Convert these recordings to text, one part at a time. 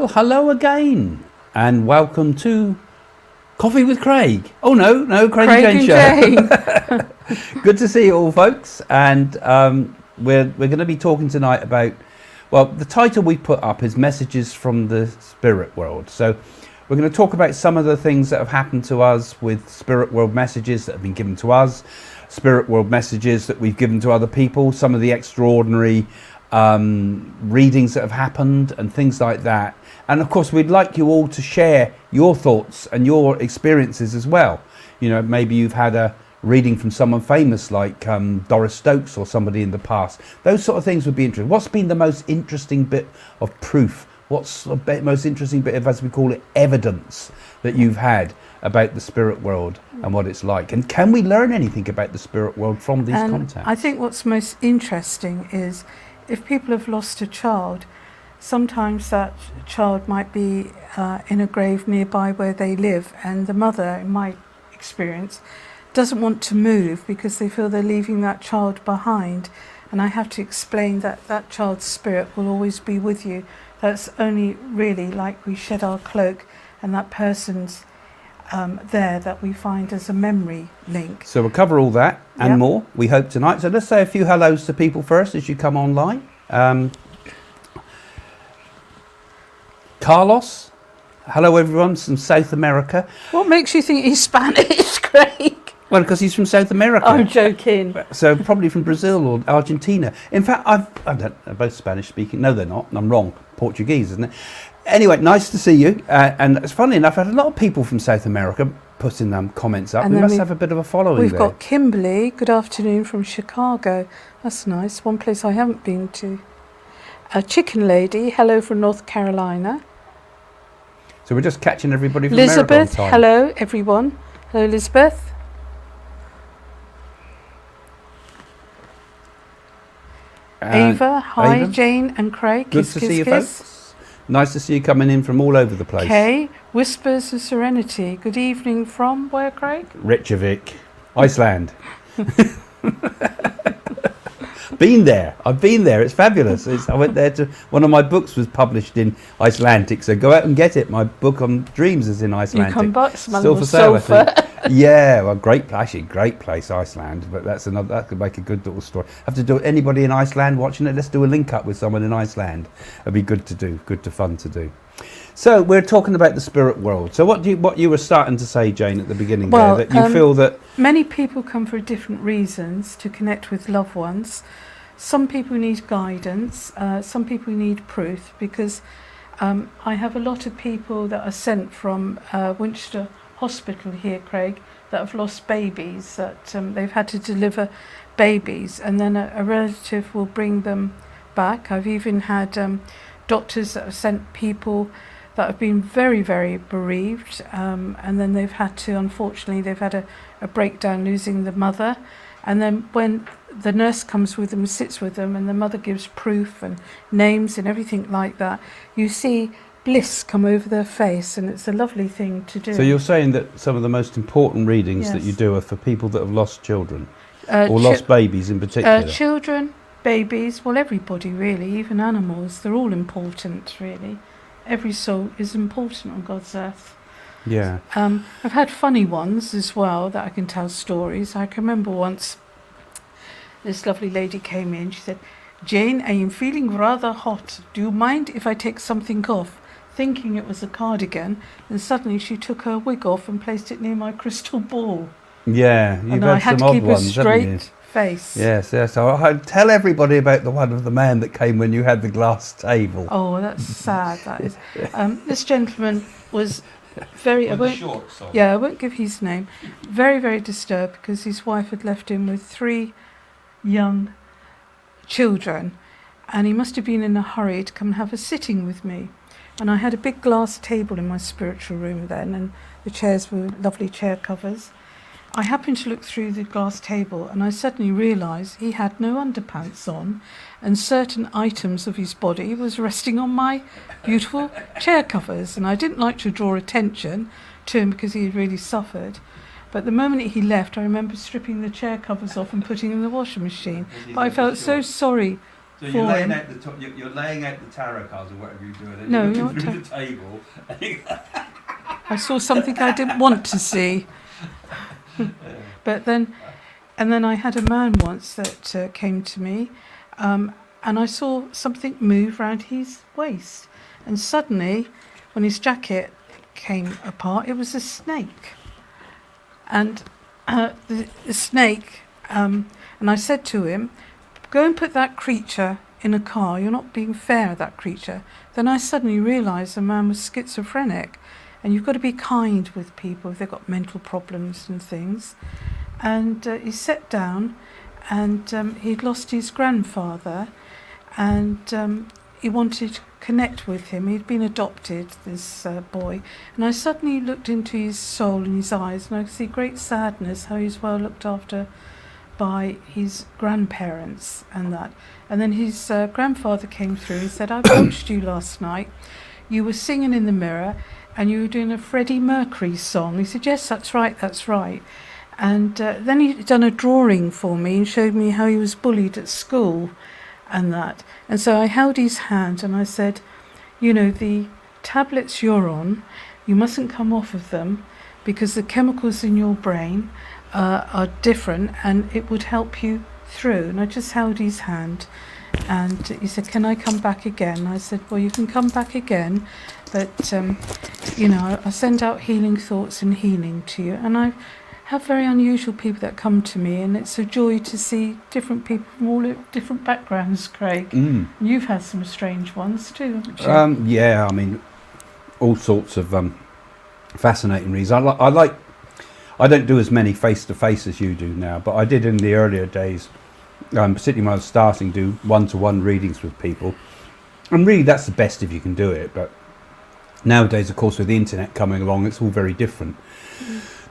Well, hello again, and welcome to Coffee with Craig. Oh no, Craig and Jane show. Good to see you all, folks. And we're going to be talking tonight about, well, the title we put up is Messages from the Spirit World. So we're going to talk about some of the things that have happened to us with Spirit World messages that have been given to us, Spirit World messages that we've given to other people, some of the extraordinary readings that have happened and things like that. And of course we'd like you all to share your thoughts and your experiences as well. You know, maybe you've had a reading from someone famous like Doris Stokes or somebody in the past. Those sort of things would be interesting. What's been the most interesting bit of proof? What's the most interesting bit of, as we call it, evidence that you've had about the spirit world and what it's like? And can we learn anything about the spirit world from these contacts? I think what's most interesting is if people have lost a child, sometimes that child might be in a grave nearby where they live, and the mother, in my experience, doesn't want to move because they feel they're leaving that child behind. And I have to explain that that child's spirit will always be with you. That's only really like we shed our cloak and that person's there that we find as a memory link. So we'll cover all that and more, we hope, tonight. So let's say a few hellos to people first as you come online. Carlos, hello everyone from South America. What makes you think he's Spanish, Craig? Well, because he's from South America. I'm joking. So probably from Brazil or Argentina. In fact, they're both Spanish speaking. No, they're not. I'm wrong. Portuguese, isn't it? Anyway, nice to see you. And it's funny enough, I had a lot of people from South America putting comments up. And we must have a bit of a following we've there. We've got Kimberly. Good afternoon from Chicago. That's nice. One place I haven't been to. A Chicken Lady. Hello from North Carolina. So we're just catching everybody from Elizabeth. America on time. Hello, everyone. Hello, Elizabeth. Ava, hi, Ava. Jane and Craig. Good to see you, folks. Nice to see you coming in from all over the place. Kay, Whispers of Serenity. Good evening from where, Craig? Reykjavik, Iceland. Been there. I've been there. It's fabulous. I went there to, one of my books was published in Icelandic, so go out and get it. My book on dreams is in Icelandic. You come back smelling still of for sale, sulphur. I think. Yeah, well, great place, Iceland. But that's another. That could make a good little story. Have to do anybody in Iceland watching it. Let's do a link up with someone in Iceland. It'd be good to do. Fun to do. So we're talking about the spirit world. So what you were starting to say, Jane, at the beginning, there, that you feel that many people come for different reasons to connect with loved ones. Some people need guidance. Some people need proof, because I have a lot of people that are sent from Winchester Hospital here, Craig, that have lost babies, that they've had to deliver babies, and then a relative will bring them back. I've even had doctors that have sent people that have been very, very bereaved, and then they've had to, unfortunately, they've had a breakdown losing the mother. And then when the nurse comes with them, sits with them, and the mother gives proof and names and everything like that, you see bliss come over their face, and it's a lovely thing to do. So you're saying that some of the most important readings that you do are for people that have lost children, or lost babies in particular? Children, babies, well, everybody really, even animals, they're all important, really. Every soul is important on God's earth. Yeah. I've had funny ones as well that I can tell stories. I can remember once this lovely lady came in. She said, "Jane, I am feeling rather hot. Do you mind if I take something off?" Thinking it was a cardigan, and suddenly she took her wig off and placed it near my crystal ball. Yeah, you've had some to odd keep ones, a straight face. Yes. So I'll tell everybody about the one of the man that came when you had the glass table. Oh, that's sad. That is. This gentleman was very. I won't give his name. Very, very disturbed because his wife had left him with 3 young children, and he must have been in a hurry to come and have a sitting with me. And I had a big glass table in my spiritual room then, and the chairs were lovely chair covers. I happened to look through the glass table, and I suddenly realised he had no underpants on, and certain items of his body was resting on my beautiful chair covers. And I didn't like to draw attention to him because he had really suffered. But the moment he left, I remember stripping the chair covers off and putting them in the washing machine. But I felt so sorry So you're laying out you're laying out the tarot cards or whatever you're doing, and No, you're looking not through the table. I saw something I didn't want to see. But then I had a man once that came to me, and I saw something move around his waist, and suddenly, when his jacket came apart, it was a snake. And the snake, and I said to him, "Go and put that creature in a car. You're not being fair, that creature." Then I suddenly realised the man was schizophrenic, and you've got to be kind with people if they've got mental problems and things. And he sat down, and he'd lost his grandfather, and he wanted to connect with him. He'd been adopted, this boy, and I suddenly looked into his soul and his eyes, and I could see great sadness, how he's well looked after by his grandparents and that. And then his grandfather came through. He said, "I watched you last night. You were singing in the mirror, and you were doing a Freddie Mercury song." He said, "Yes, that's right, that's right." And then he'd done a drawing for me and showed me how he was bullied at school and that. And so I held his hand and I said, "You know, the tablets you're on, you mustn't come off of them because the chemicals in your brain are different, and it would help you through." And I just held his hand, and he said, "Can I come back again?" I said, "Well, you can come back again, but you know, I send out healing thoughts and healing to you." And I have very unusual people that come to me, and it's a joy to see different people from all different backgrounds, Craig. You've had some strange ones too, haven't you? Yeah, I mean, all sorts of fascinating reasons. I don't do as many face-to-face as you do now, but I did in the earlier days, particularly when I was starting, do one-to-one readings with people. And really, that's the best if you can do it. But nowadays, of course, with the internet coming along, it's all very different.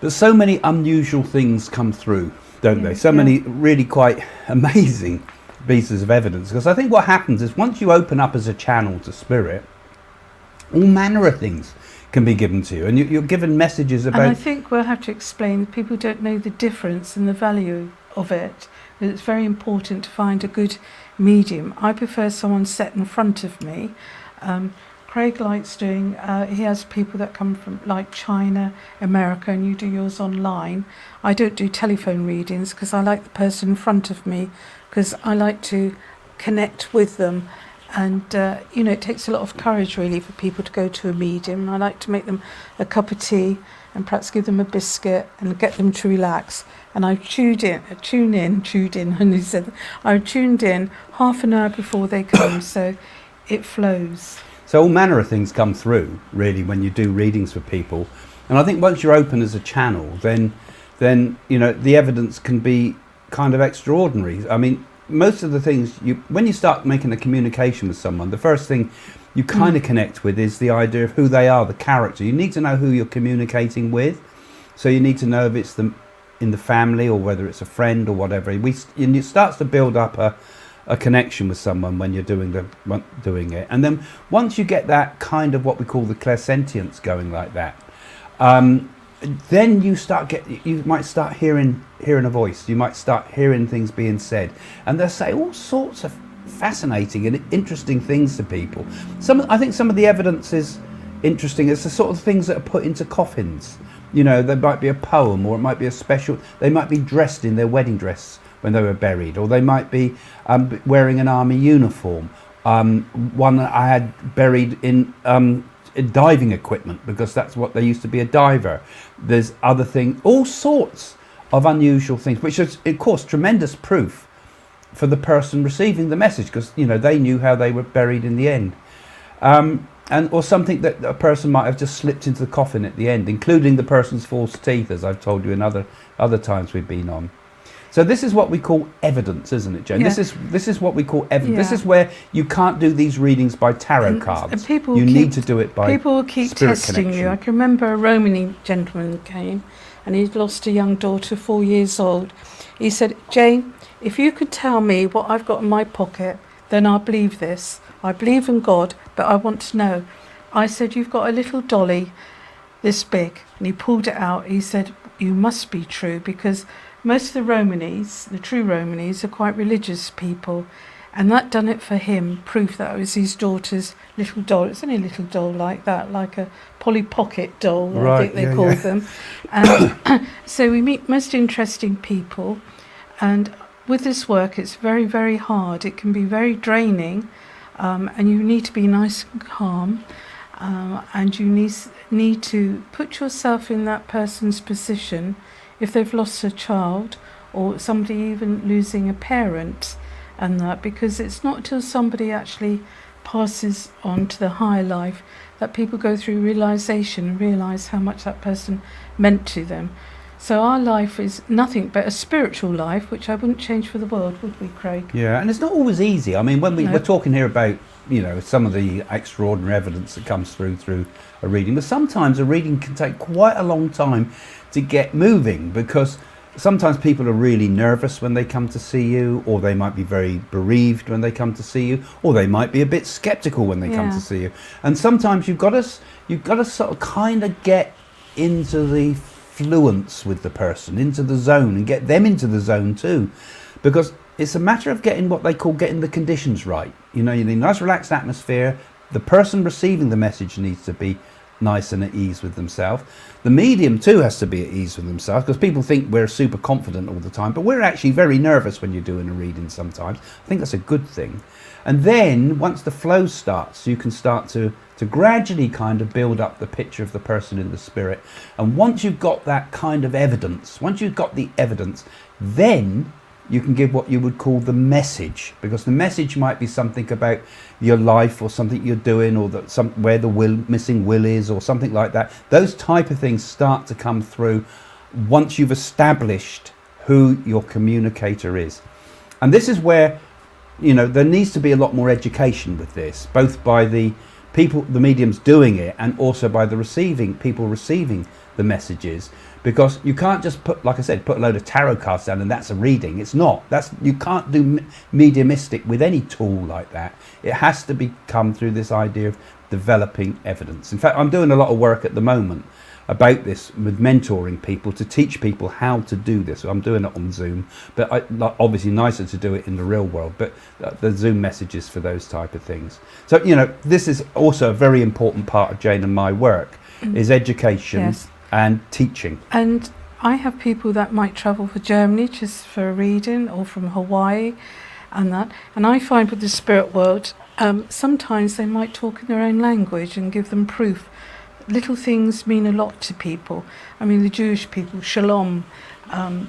But so many unusual things come through, don't they? So many really quite amazing pieces of evidence. Because I think what happens is once you open up as a channel to spirit, all manner of things can be given to you, and you're given messages about. And I think we'll have to explain. People don't know the difference and the value of it. It's very important to find a good medium. I prefer someone set in front of me. Craig likes doing. He has people that come from like China, America, and you do yours online. I don't do telephone readings because I like the person in front of me, because I like to connect with them. And, you know, it takes a lot of courage, really, for people to go to a medium. And I like to make them a cup of tea and perhaps give them a biscuit and get them to relax. And I tuned in, and he said, I tuned in half an hour before they come, so it flows. So all manner of things come through, really, when you do readings for people. And I think once you're open as a channel, then you know, the evidence can be kind of extraordinary. I mean, most of the things, when you start making a communication with someone, the first thing you kind of connect with is the idea of who they are, the character. You need to know who you're communicating with. So you need to know if it's in the family or whether it's a friend or whatever. And it starts to build up a connection with someone when you're doing it. And then once you get that kind of what we call the clairsentience going like that, then you might start hearing a voice. You might start hearing things being said, and they'll say all sorts of fascinating and interesting things to people. I think some of the evidence is interesting. It's the sort of things that are put into coffins. You know, there might be a poem, or it might be a special. They might be dressed in their wedding dress when they were buried, or they might be wearing an army uniform. One I had buried in diving equipment, because that's what they used to be, a diver. There's other things, all sorts of unusual things, which is, of course, tremendous proof for the person receiving the message, because, you know, they knew how they were buried in the end. Or something that a person might have just slipped into the coffin at the end, including the person's false teeth, as I've told you in other times we've been on. So this is what we call evidence, isn't it, Jane? Yeah. This is what we call evidence. Yeah. This is where you can't do these readings by tarot cards. You need to do it by people will keep testing connection. You. I can remember a Romany gentleman came, and he'd lost a young daughter, 4 years old. He said, "Jane, if you could tell me what I've got in my pocket, then I'll believe this. I believe in God, but I want to know." I said, "You've got a little dolly this big." And he pulled it out. He said, "You must be true, because most of the Romanis, the true Romanis, are quite religious people, And that done it for him, proof that it was his daughter's little doll. It's only a little doll like that, like a Polly Pocket doll, Right, I think they call them. And so we meet most interesting people. And with this work, it's very, very hard. It can be very draining, and you need to be nice and calm. And you need to put yourself in that person's position if they've lost a child or somebody even losing a parent, and that, because it's not till somebody actually passes on to the higher life that people go through realization and realize how much that person meant to them. So our life is nothing but a spiritual life, which I wouldn't change for the world, would we, Craig? Yeah, and it's not always easy. I mean, when we're talking here about, some of the extraordinary evidence that comes through a reading, but sometimes a reading can take quite a long time to get moving, because sometimes people are really nervous when they come to see you, or they might be very bereaved when they come to see you, or they might be a bit skeptical when they come to see you. And sometimes you've got to sort of kind of get into the fluence with the person, into the zone, and get them into the zone too, because it's a matter of getting what they call getting the conditions right. You need a nice relaxed atmosphere. The person receiving the message needs to be nice and at ease with themselves. The medium too has to be at ease with themselves, because people think we're super confident all the time, but we're actually very nervous when you're doing a reading sometimes. I think that's a good thing. And then once the flow starts, you can start to gradually kind of build up the picture of the person in the spirit. And once you've got that kind of evidence, then you can give what you would call the message, because the message might be something about your life, or something you're doing, or where the missing will is, or something like that. Those type of things start to come through once you've established who your communicator is. And this is where, there needs to be a lot more education with this, both by the mediums doing it, and also by the people receiving the messages. Because you can't just put a load of tarot cards down and that's a reading. It's not. You can't do mediumistic with any tool like that. It has to come through this idea of developing evidence. In fact, I'm doing a lot of work at the moment about this with mentoring people, to teach people how to do this. I'm doing it on Zoom, but obviously nicer to do it in the real world, but the Zoom messages for those type of things. So, this is also a very important part of Jane and my work, is education. Yes. And teaching. And I have people that might travel for Germany just for a reading, or from Hawaii and that. And I find with the spirit world, sometimes they might talk in their own language and give them proof. Little things mean a lot to people. I mean, the Jewish people, shalom.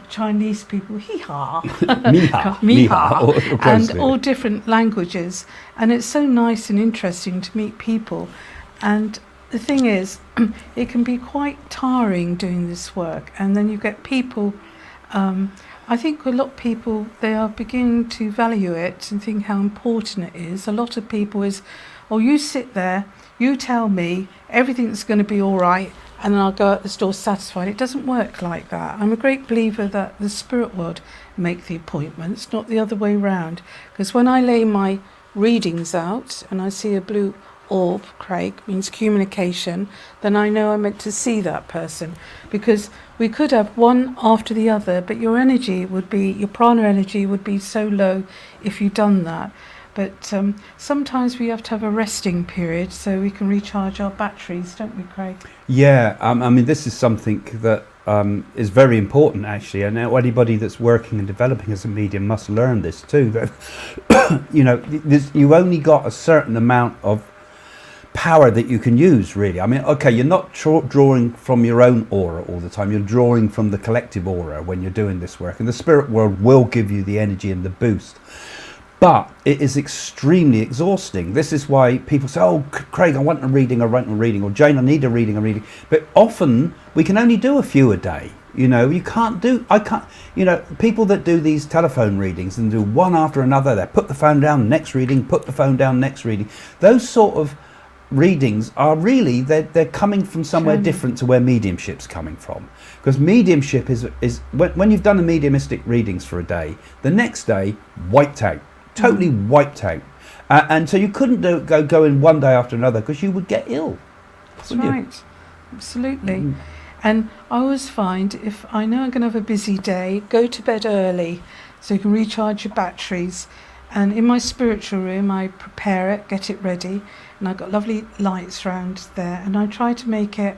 Chinese people, hee-haw. Miha. And all different languages. And it's so nice and interesting to meet people. And the thing is, it can be quite tiring doing this work, and then you get people, I think a lot of people, they are beginning to value it and think how important it is. A lot of people is, you sit there, you tell me everything's going to be all right, and then I'll go out the store satisfied. It doesn't work like that. I'm a great believer that the spirit world make the appointments, not the other way round. Because when I lay my readings out and I see a blue orb, Craig, means communication, then I know I'm meant to see that person, because we could have one after the other, but your prana energy would be so low if you've done that. But sometimes we have to have a resting period so we can recharge our batteries, don't we, Craig? Yeah, I mean, this is something that is very important, actually, and now anybody that's working and developing as a medium must learn this too, that you only got a certain amount of power that you can use, really. I mean, okay, you're not drawing from your own aura all the time, you're drawing from the collective aura when you're doing this work, and the spirit world will give you the energy and the boost, but it is extremely exhausting. This is why people say, Craig, I want a reading, or Jane, I need a reading, but often we can only do a few a day. People that do these telephone readings and do one after another, they put the phone down, next reading, put the phone down, next reading, those sort of readings are really, they're coming from somewhere different to where mediumship's coming from. Because mediumship is when you've done the mediumistic readings for a day, the next day, wiped out, totally wiped out. And so you couldn't go in one day after another, because you would get ill. That's right. Absolutely. And I always find, if I know I'm going to have a busy day, go to bed early so you can recharge your batteries. And in my spiritual room, I prepare it, get it ready, and I've got lovely lights around there, and I try to make it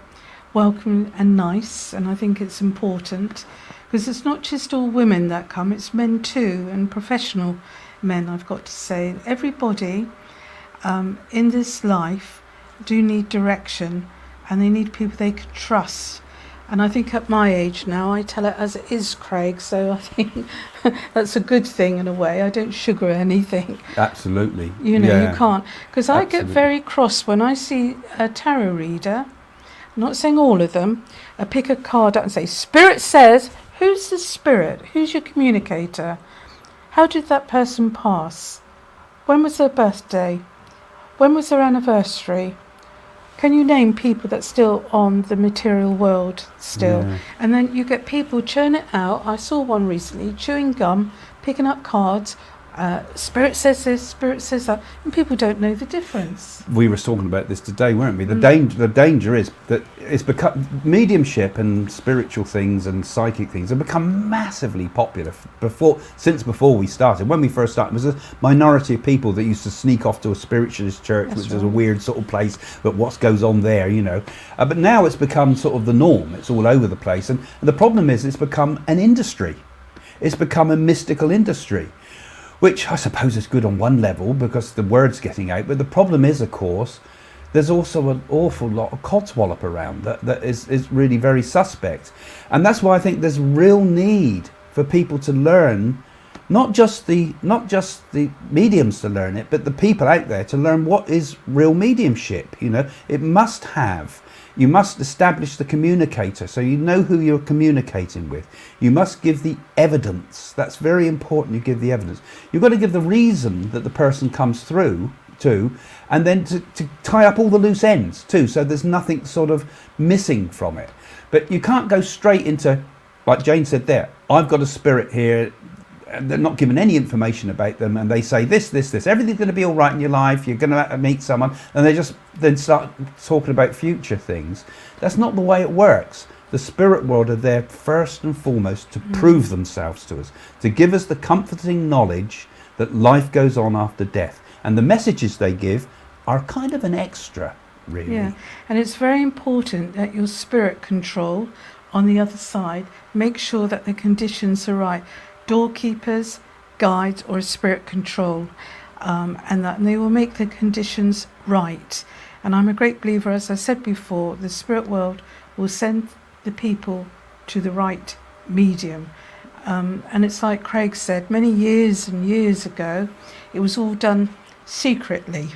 welcome and nice, and I think it's important, because it's not just all women that come, it's men too, and professional men, I've got to say. Everybody in this life do need direction, and they need people they can trust. And I think at my age now, I tell it as it is, Craig, so I think that's a good thing in a way. I don't sugar anything. Absolutely. You know, you can't. Because I get Absolutely. very cross when I see a tarot reader, I'm not saying all of them, I pick a card up and say, Spirit says, who's the spirit? Who's your communicator? How did that person pass? When was their birthday? When was their anniversary? Can you name people that's still on the material world still? Yeah. And then you get people churn it out. I saw one recently, chewing gum, picking up cards. Spirit says this, Spirit says that, and people don't know the difference. We were talking about this today, weren't we? The danger is that it's become mediumship and spiritual things and psychic things have become massively popular since before we started. When we first started, there was a minority of people that used to sneak off to a spiritualist church, That's which right. is a weird sort of place, but what goes on there, you know. But now it's become sort of the norm. It's all over the place, and the problem is it's become an industry. It's become a mystical industry, which I suppose is good on one level because the word's getting out. But the problem is, of course, there's also an awful lot of codswallop around that is really very suspect. And that's why I think there's real need for people to learn, not just the mediums to learn it, but the people out there to learn what is real mediumship. You know, you must establish the communicator so you know who you're communicating with. You must give the evidence. That's very important. You give the evidence. You've got to give the reason that the person comes through to, and then to tie up all the loose ends too, so there's nothing sort of missing from it. But you can't go straight into, like Jane said there, I've got a spirit here, and they're not given any information about them, and they say this, everything's going to be all right in your life, you're going to meet someone, and they just then start talking about future things. That's not the way it works. The spirit world are there first and foremost to prove themselves to us, to give us the comforting knowledge that life goes on after death. And the messages they give are kind of an extra, really. Yeah, and it's very important that your spirit control on the other side, make sure that the conditions are right. Doorkeepers, guides, or spirit control, and that they will make the conditions right. And I'm a great believer, as I said before, the spirit world will send the people to the right medium. And it's like Craig said, many years and years ago, it was all done secretly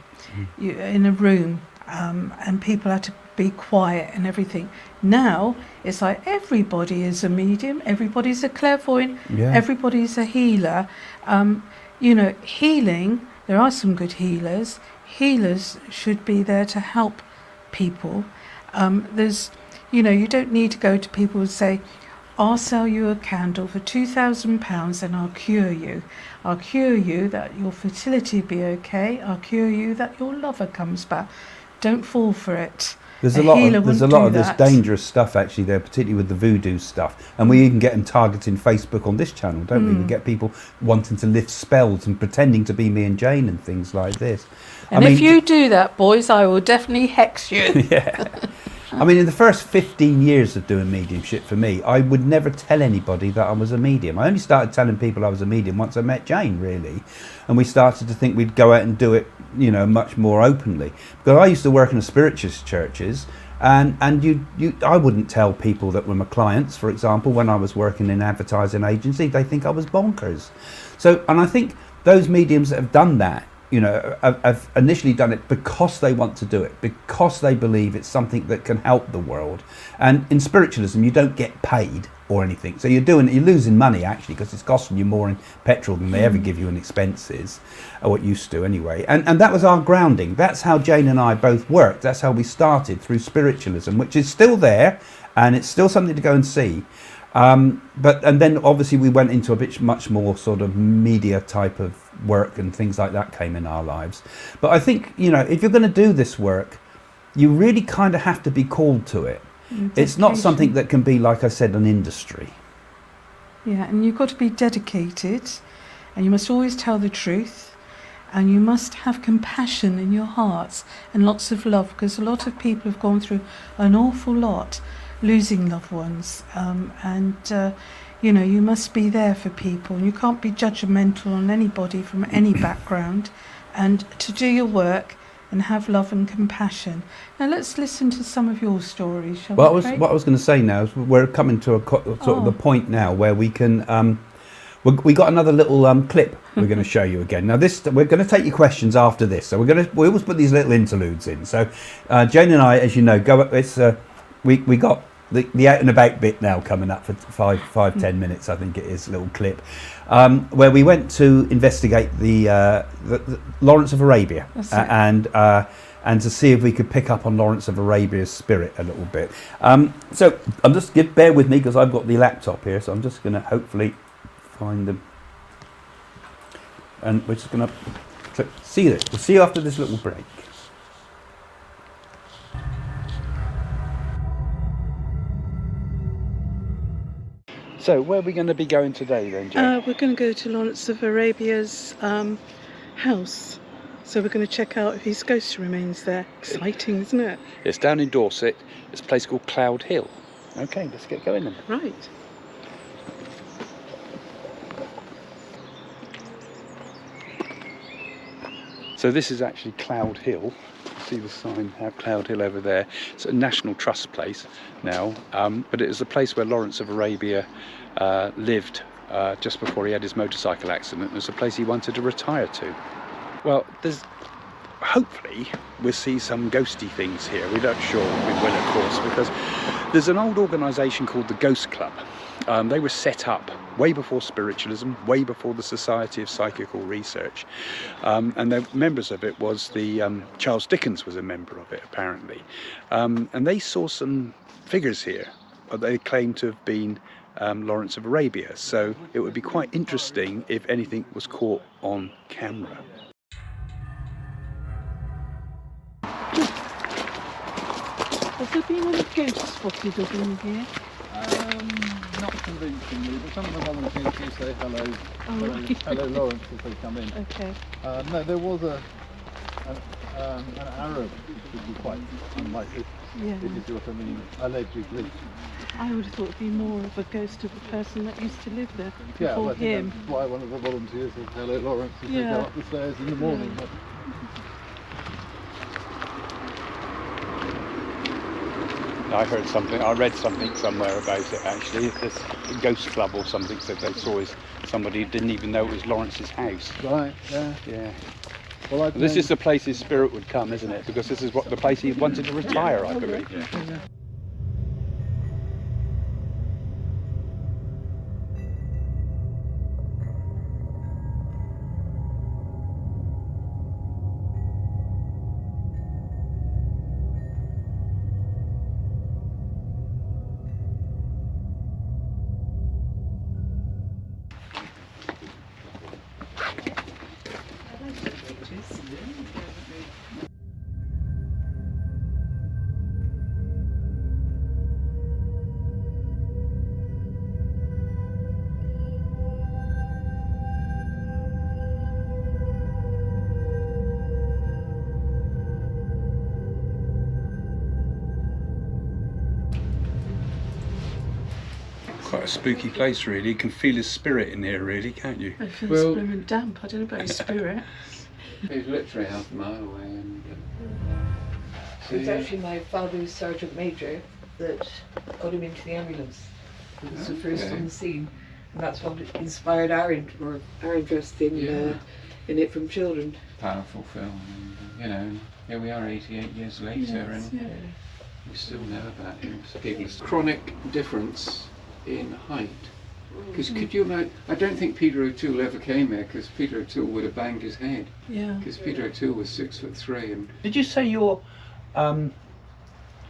in a room, and people had to be quiet and everything. Now it's like everybody is a medium, everybody's a clairvoyant, everybody's a healer. You know, healing, there are some good healers. Healers should be there to help people. There's, you know, you don't need to go to people and say, I'll sell you a candle for £2,000 and I'll cure you. I'll cure you that your fertility be okay. I'll cure you that your lover comes back. Don't fall for it. There's a lot of this dangerous stuff actually there, particularly with the voodoo stuff. And we even get them targeting Facebook on this channel, don't we? We get people wanting to lift spells and pretending to be me and Jane and things like this. And if you do that, boys, I will definitely hex you. Yeah. I mean, in the first 15 years of doing mediumship for me, I would never tell anybody that I was a medium. I only started telling people I was a medium once I met Jane, really. And we started to think we'd go out and do it, you know, much more openly. Because I used to work in the spiritualist churches, and I wouldn't tell people that were my clients, for example, when I was working in an advertising agency. They think I was bonkers. So, and I think those mediums that have done that, you know, have initially done it because they want to do it, because they believe it's something that can help the world. And in spiritualism, you don't get paid or anything. So you're losing money actually, because it's costing you more in petrol than they ever give you in expenses, or what used to anyway. And that was our grounding. That's how Jane and I both worked. That's how we started, through spiritualism, which is still there, and it's still something to go and see. And then obviously we went into a bit much more sort of media type of work, and things like that came in our lives. But I think, you know, if you're going to do this work, you really kind of have to be called to it. It's not something that can be, like I said, an industry. Yeah, and you've got to be dedicated, and you must always tell the truth. and you must have compassion in your hearts and lots of love, because a lot of people have gone through an awful lot losing loved ones, you must be there for people. You can't be judgmental on anybody from any background, and to do your work and have love and compassion. Now let's listen to some of your stories, shall we, Craig? What I was going to say now is we're coming to sort of the point now where we can we got another little clip we're going to show you again. Now we're going to take your questions after this, so we always put these little interludes in. So Jane and I, as you know, we got the out and about bit now coming up for 5-10 minutes, I think it is, a little clip where we went to investigate the Lawrence of Arabia and to see if we could pick up on Lawrence of Arabia's spirit a little bit. So I'm just bear with me because I've got the laptop here, so I'm just going to hopefully find them, and we're just going to see this. We'll see you after this little break. So where are we going to be going today then, Jane? We're going to go to Lawrence of Arabia's house. So we're going to check out if his ghost remains there. Exciting, isn't it? It's down in Dorset. It's a place called Cloud Hill. Okay, let's get going then. Right. So this is actually Cloud Hill. See the sign, Cloud Hill over there. It's a National Trust place now, but it was a place where Lawrence of Arabia lived just before he had his motorcycle accident. It was a place he wanted to retire to. Well, hopefully we'll see some ghosty things here. We're not sure we will, of course, because there's an old organisation called the Ghost Club. They were set up way before spiritualism, way before the Society of Psychical Research, and the members of it was Charles Dickens was a member of it, apparently, and they saw some figures here. They claim to have been Lawrence of Arabia, so it would be quite interesting if anything was caught on camera. Has there been any ghosts spotted up in here? Not convincingly, but some of the volunteers do say hello, hello Lawrence, as they come in. Okay. No, there was an Arab, which would be quite unlikely, Yeah. if you see what I mean, allegedly. I would have thought it'd be more of a ghost of a person that used to live there before Yeah, well, I think him. that's why one of the volunteers said hello Lawrence as they Yeah. go up the stairs in the morning. Yeah. But I heard something, I read something somewhere about it actually. This Ghost Club or something said they saw somebody who didn't even know it was Lawrence's house. right, yeah. Yeah. Well, This is the place his spirit would come, isn't it? Because this is the place he wanted to retire, I believe. Yeah. Quite a spooky place, really. You can feel his spirit in here, really, can't you? I feel Well- blooming damp. I don't know about his spirit. He's literally half a mile away. And, It was actually my father's sergeant major that got him into the ambulance. He was the first on the scene, and that's what inspired our interest in it from children. Powerful film, and here we are 88 years later, Yes, and yeah. we still know about him. So people's chronic difference in height. Because could you imagine? I don't think Peter O'Toole ever came here, because Peter O'Toole would have banged his head. Yeah. Because Peter O'Toole was 6'3", and Did you say your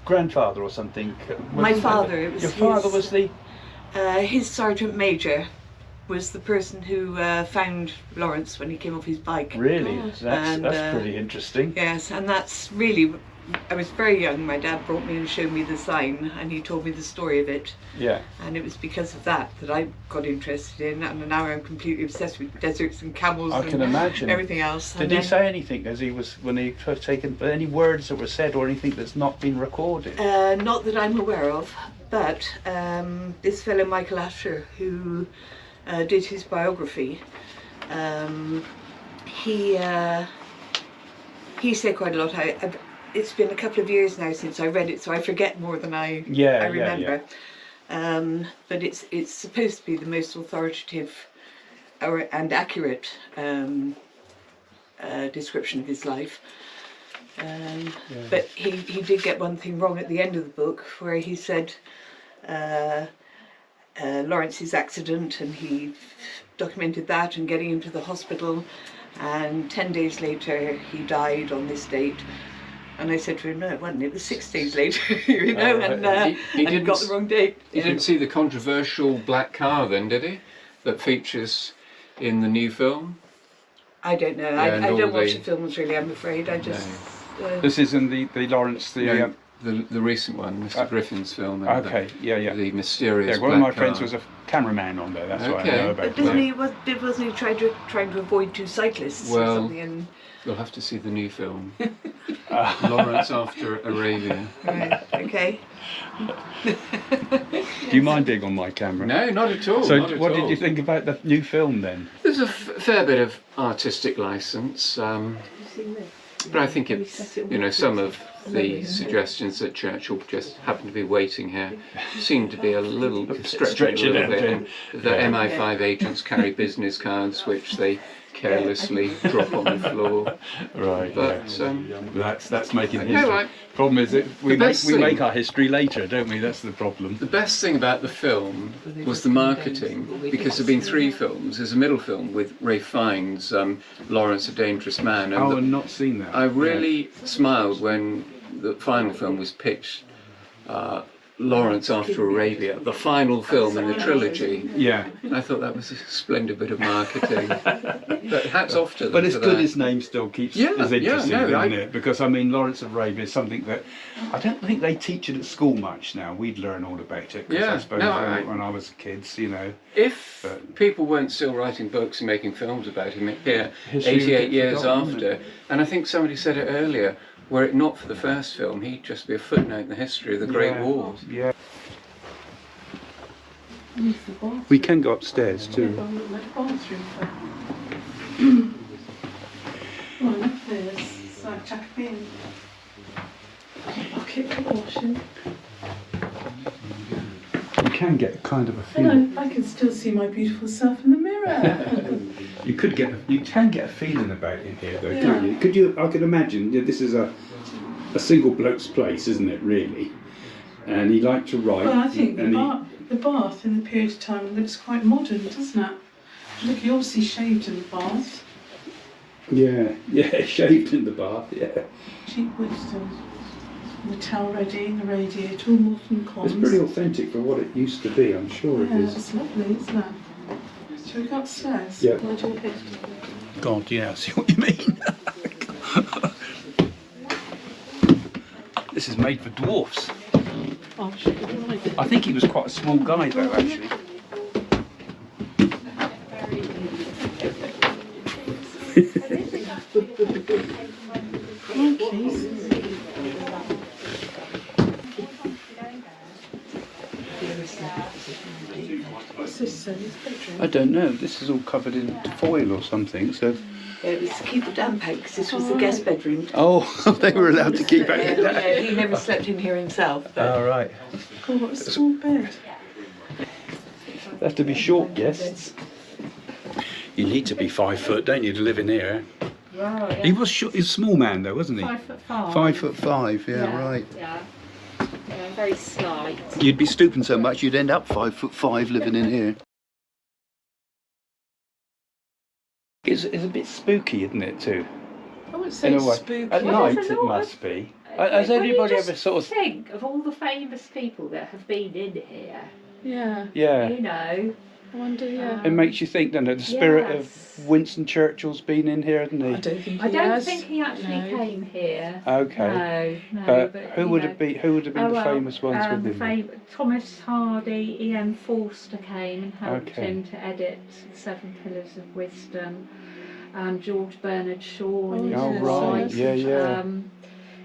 grandfather or something? My father, it was Your father his- was the... His sergeant major was the person who found Lawrence when he came off his bike. Really? Gosh. That's And, pretty interesting. Yes, and that's really I was very young. My dad brought me and showed me the sign, and he told me the story of it. Yeah. And it was because of that I got interested in, and now I'm completely obsessed with deserts and camels. I can imagine. Everything else. Did he say anything as he was, when he was taken, any words that were said or anything that's not been recorded? Not that I'm aware of, but this fellow Michael Asher, who did his biography, he said quite a lot. It's been a couple of years now since I read it, so I forget more than I remember. But it's supposed to be the most authoritative and accurate description of his life. But he did get one thing wrong at the end of the book, where he said Lawrence's accident, and he documented that and getting him to the hospital, and 10 days later he died on this date. And I said to him, no, it wasn't. It was 6 days later, you know, and he got the wrong date. He didn't see the controversial black car then, did he? That features in the new film? I don't know. I don't watch the films really, I'm afraid. I just... This is in the Lawrence, the recent one, Mr. Griffin's film. Okay, The mysterious one of my black friends car. was a cameraman on there, that's why I know about it. But wasn't he trying to avoid two cyclists or something? And... You'll have to see the new film. Lawrence After Arabia. Right, okay. Do you mind being on my camera? No, not at all. So what did you think about the new film then? There's a fair bit of artistic license. But I think it's, you know, some of the suggestions that Churchill just happened to be waiting here seem to be a little stretching a little bit. And the MI5 agents carry business cards which they carelessly drop on the floor. Right. But that's making history. Problem is that we make our history later, don't we? That's the problem. The best thing about the film was the marketing, because there've been 3 films. There's a middle film with Ralph Fiennes, Lawrence, a Dangerous Man. And I've not seen that. I really smiled when the final film was pitched. Lawrence After Arabia, the final film in the trilogy. Yeah. I thought that was a splendid bit of marketing. But hats off to them. But it's good his name still keeps is interesting, isn't it? Because I mean, Lawrence of Arabia is something that I don't think they teach it at school much now. We'd learn all about it. I suppose when I was kids, you know. If people weren't still writing books and making films about him here 88 years after, and I think somebody said it earlier, were it not for the first film, he'd just be a footnote in the history of the Great Wars. Yeah. We can go upstairs too. You can get kind of a feeling. I can still see my beautiful self in the mirror. You can get a feeling about in here, though, can't you? I can imagine this is a single bloke's place, isn't it? Really, and he liked to write. Well, I think the bath in the period of time looks quite modern, doesn't it? Look, he obviously shaved in the bath. Yeah, shaved in the bath. Yeah. Cheap wisdom. The towel ready, the radiator, all modern comms. It's pretty authentic for what it used to be. I'm sure it is. It's lovely, isn't it? Shall we go upstairs? Yeah. God, yeah, I see what you mean. This is made for dwarfs. Oh, should we right? I think he was quite a small guy though, actually. What's this then? His bedroom? I don't know. This is all covered in foil or something, so... It was to keep the damp out, because this was the guest bedroom. Oh, they were allowed to keep out the damp. Yeah, he never slept in here himself. But Oh, right. God, what a small bed. They have to be short guests. You need to be 5 foot, don't you, to live in here? wow, yeah. He was short, he's a small man though, wasn't he? 5'5". 5'5", yeah, right. Yeah, very slight. You'd be stooping so much you'd end up 5'5" living in here. It's a bit spooky, isn't it, too? I wouldn't say In a way. spooky. At night it must be. Has anybody ever sort of... think of all the famous people that have been in here? Yeah. Yeah. You know, I wonder, yeah. It makes you think, doesn't it? The spirit of Winston Churchill's been in here, hasn't he? I don't think I he don't has. think he actually came here. Okay. No, but who would have been the famous ones with him? Thomas Hardy, Ian Forster came and helped Okay. him to edit 7 Pillars of Wisdom. George Bernard Shaw in his Oh, right. voice. Yeah.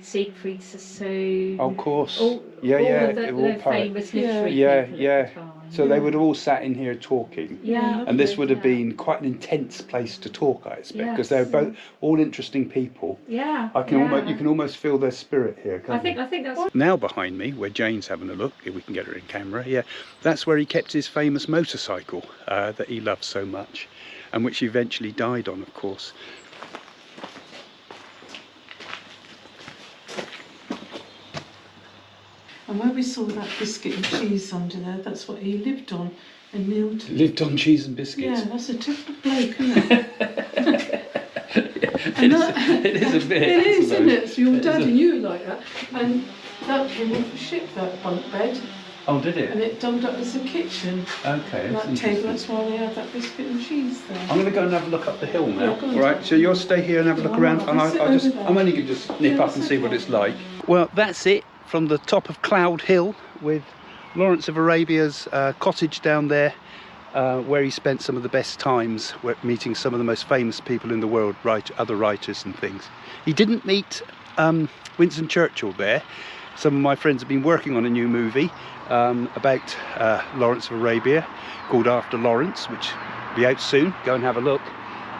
Siegfried Sassoon. Oh, of course. All Of the famous literary people at the time. So they would have all sat in here talking. Yeah. And this would have been quite an intense place to talk, I expect, because they're both all interesting people. Yeah. You can almost feel their spirit here. I think that's. Now behind me, where Jane's having a look, if we can get her in camera, that's where he kept his famous motorcycle that he loved so much, and which he eventually died on, of course. And where we saw that biscuit and cheese under there, that's what he lived on and knelt. Lived on cheese and biscuits. Yeah, that's a typical bloke, isn't it? It is a bit. It is, isn't it? So your daddy knew it like that. And that came off the ship, that bunk bed. Oh, did it? And it dumped up as a kitchen. Okay, And that's that table, interesting. that's why they had that biscuit and cheese there. I'm going to go and have a look up the hill now. Yeah, go on. All right, so you'll stay here and have a look around, and I'll sit I'm over there. only going to just nip up and see what it's like. Well, that's it from the top of Cloud Hill with Lawrence of Arabia's cottage down there, where he spent some of the best times meeting some of the most famous people in the world, other writers and things. He didn't meet Winston Churchill there. Some of my friends have been working on a new movie about Lawrence of Arabia called After Lawrence, which will be out soon. Go and have a look.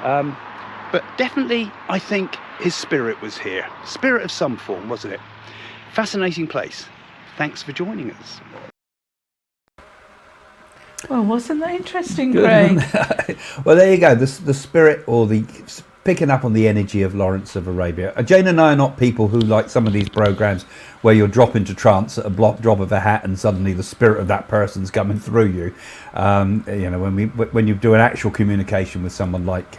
But definitely, I think his spirit was here. Spirit of some form, wasn't it? Fascinating place. Thanks for joining us. Well, wasn't that interesting, Craig? Well, there you go. The spirit, or the picking up on the energy of Lawrence of Arabia. Jane and I are not people who like some of these programs where you'll drop into trance at a drop of a hat and suddenly the spirit of that person's coming through you. You know, when you do an actual communication with someone like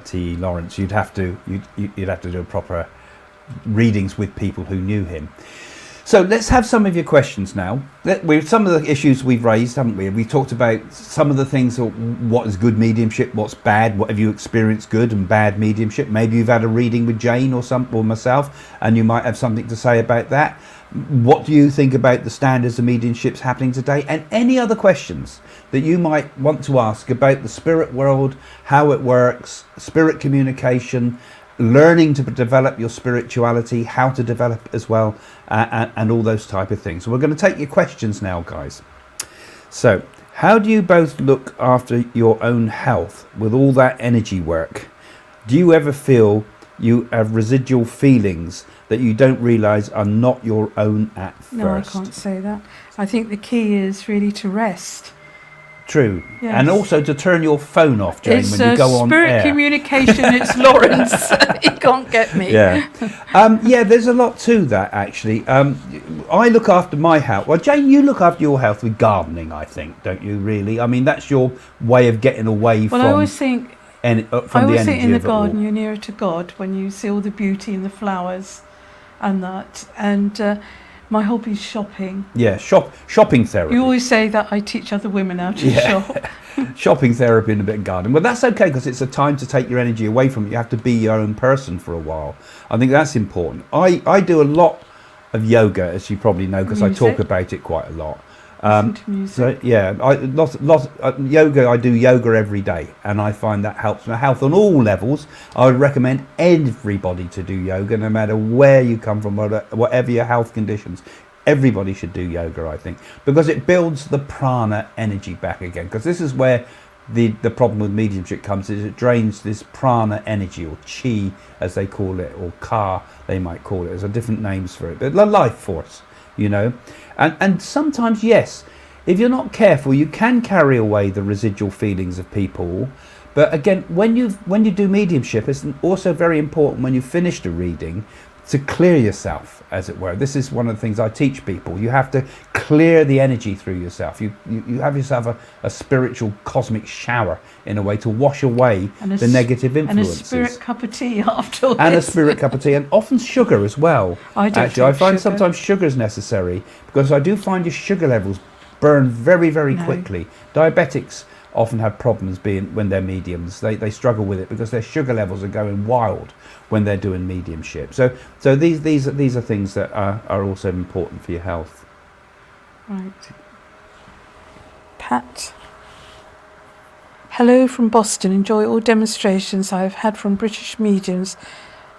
T. Lawrence, you'd have to do a proper readings with people who knew him. So let's have some of your questions now. Some of the issues we've raised, haven't we? We talked about some of the things, what is good mediumship, what's bad, what have you experienced good and bad mediumship. Maybe you've had a reading with Jane or myself, and you might have something to say about that. What do you think about the standards of mediumships happening today? And any other questions that you might want to ask about the spirit world, how it works, spirit communication, learning to develop your spirituality, how to develop as well, and all those type of things. So we're going to take your questions now, guys. So, how do you both look after your own health with all that energy work? Do you ever feel you have residual feelings that you don't realise are not your own at first? No, I can't say that. I think the key is really to rest. True. Yes. And also to turn your phone off, Jane, It's when you go on spirit air. communication. It's Lawrence. He can't get me. Yeah. Yeah, there's a lot to that, actually. I look after my health. Well, Jane, you look after your health with gardening, I think, don't you, really? I mean, that's your way of getting away Well, from... I always think from I the always energy think in the of it all. garden you're nearer to God when you see all the beauty in the flowers and that. And my hobby is shopping. Yeah, shopping therapy. You always say that I teach other women how to shop. Shopping therapy and a bit of gardening. Well, that's okay, because it's a time to take your energy away from it. You have to be your own person for a while. I think that's important. I do a lot of yoga, as you probably know, because I talk about it quite a lot. Listen to music. So yeah, yoga. I do yoga every day, and I find that helps my health on all levels. I would recommend everybody to do yoga, no matter where you come from, whatever your health conditions. Everybody should do yoga, I think, because it builds the prana energy back again. Because this is where the problem with mediumship comes, is it drains this prana energy, or chi as they call it, or ka they might call it. There's different names for it, but the life force, you know. And sometimes, yes, if you're not careful, you can carry away the residual feelings of people. But again, when you do mediumship, it's also very important when you've finished a reading to clear yourself, as it were. This is one of the things I teach people. You have to clear the energy through yourself. You have yourself a spiritual cosmic shower, in a way, to wash away the negative influences. And a spirit cup of tea afterwards. And a spirit cup of tea, and often sugar as well. I don't Actually, I take find sugar. sometimes sugar is necessary, because I do find your sugar levels burn very, very No. quickly. Diabetics often have problems when they're mediums. They struggle with it because their sugar levels are going wild when they're doing mediumship. So these are things that are also important for your health. Right. Pat. Hello from Boston. Enjoy all demonstrations I have had from British mediums,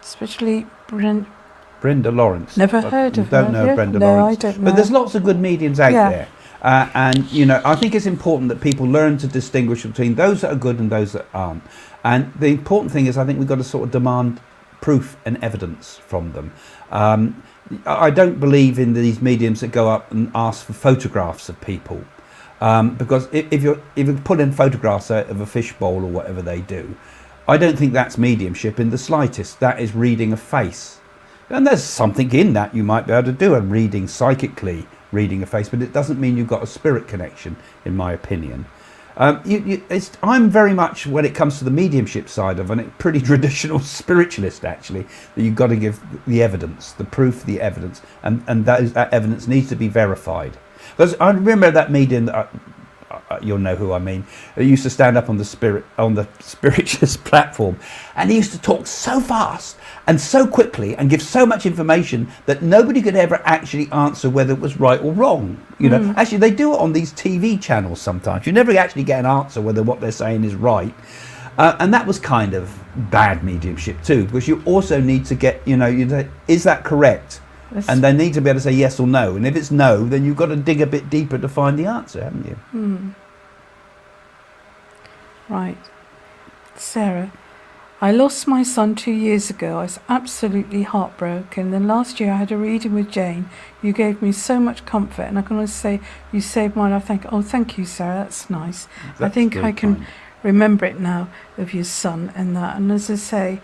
especially Brenda Lawrence. Never heard of her. Don't her. know Brenda No, Lawrence. I don't know. But there's lots of good mediums out there. And, you know, I think it's important that people learn to distinguish between those that are good and those that aren't. And the important thing is, I think we've got to sort of demand proof and evidence from them. I don't believe in these mediums that go up and ask for photographs of people. Because if you put in photographs out of a fishbowl or whatever they do, I don't think that's mediumship in the slightest. That is reading a face. And there's something in that you might be able to do, a reading psychically, reading a face, but it doesn't mean you've got a spirit connection, in my opinion. I'm very much, when it comes to the mediumship side of it, a pretty traditional spiritualist, actually, that you've got to give the evidence, the proof, the evidence, and that evidence needs to be verified. Because I remember that medium that you'll know who I mean, who used to stand up on the spiritualist platform, and he used to talk so fast and so quickly and give so much information that nobody could ever actually answer whether it was right or wrong. You know, actually they do it on these TV channels sometimes. You never actually get an answer whether what they're saying is right. And that was kind of bad mediumship too, because you also need to get, is that correct? And they need to be able to say yes or no. And if it's no, then you've got to dig a bit deeper to find the answer, haven't you? Right. Sarah, I lost my son 2 years ago. I was absolutely heartbroken. Then last year I had a reading with Jane. You gave me so much comfort, and I can only say you saved my life. Thank you, Sarah. That's nice. I think I can remember it now of your son and that. And as I say,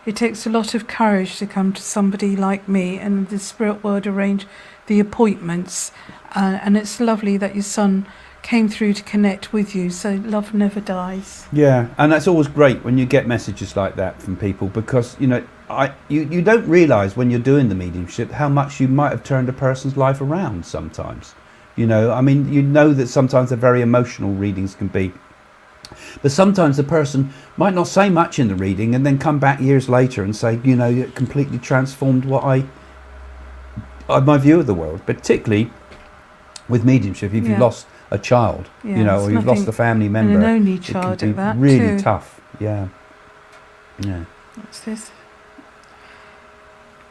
it takes a lot of courage to come to somebody like me and the spirit world arrange the appointments, and it's lovely that your son came through to connect with you, so love never dies. Yeah, and that's always great when you get messages like that from people, because you don't realise when you're doing the mediumship how much you might have turned a person's life around sometimes. That sometimes they're very emotional, readings can be. But sometimes the person might not say much in the reading and then come back years later and say, it completely transformed my view of the world, particularly with mediumship. If you've lost a child, or you've lost a family member, and an only child it can be at that really too. tough. Yeah. What's this?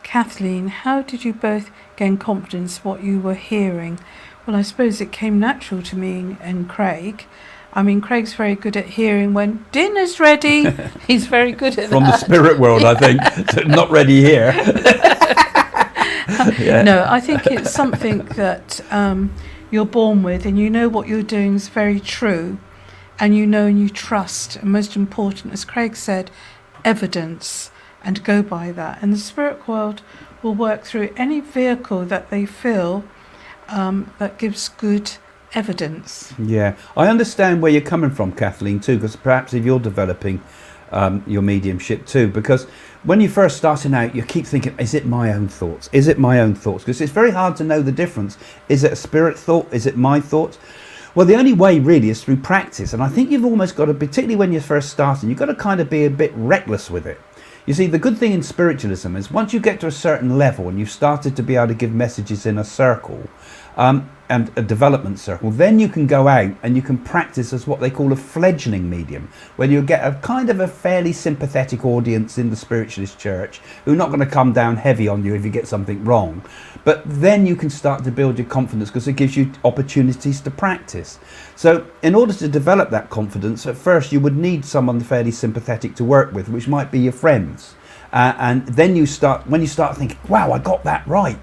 Kathleen, how did you both gain confidence what you were hearing? Well, I suppose it came natural to me and Craig. Craig's very good at hearing when dinner's ready. He's very good at From that. the spirit world, I think. Not ready here. No, I think it's something that you're born with, and you know what you're doing is very true, and you trust, and most important, as Craig said, evidence, and go by that. And the spirit world will work through any vehicle that they feel that gives good evidence. Yeah, I understand where you're coming from, Kathleen, too, because perhaps if you're developing your mediumship too, because when you're first starting out, you keep thinking, is it my own thoughts? Is it my own thoughts? Because it's very hard to know the difference. Is it a spirit thought? Is it my thoughts? Well, the only way really is through practice. And I think you've almost got to, particularly when you're first starting, you've got to kind of be a bit reckless with it. You see, the good thing in spiritualism is once you get to a certain level and you've started to be able to give messages in a circle, and a development circle, then you can go out and you can practice as what they call a fledgling medium, where you get a kind of a fairly sympathetic audience in the spiritualist church who are not going to come down heavy on you if you get something wrong. But then you can start to build your confidence because it gives you opportunities to practice. So in order to develop that confidence, at first you would need someone fairly sympathetic to work with, which might be your friends. And then when you start thinking, wow, I got that right,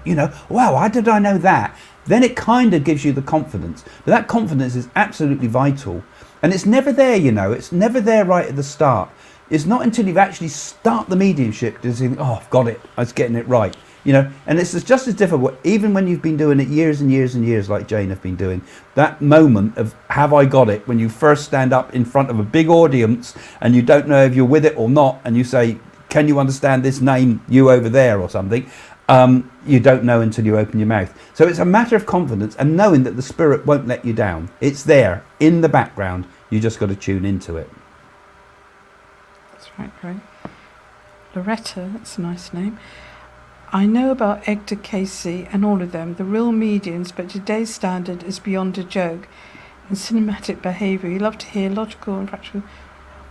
wow, how did I know that? Then it kind of gives you the confidence. But that confidence is absolutely vital. And it's never there, it's never there right at the start. It's not until you've actually start the mediumship to think, oh, I've got it, I was getting it right. And it's just as difficult, even when you've been doing it years and years and years, like Jane have been doing, that moment of have I got it, when you first stand up in front of a big audience and you don't know if you're with it or not, and you say, can you understand this name, you over there or something? you don't know until you open your mouth. So it's a matter of confidence and knowing that the spirit won't let you down. It's there in the background. You just got to tune into it. That's right, great. Loretta, that's a nice name. I know about Edgar Casey and all of them, the real mediums, but today's standard is beyond a joke. In cinematic behaviour, you love to hear logical and practical.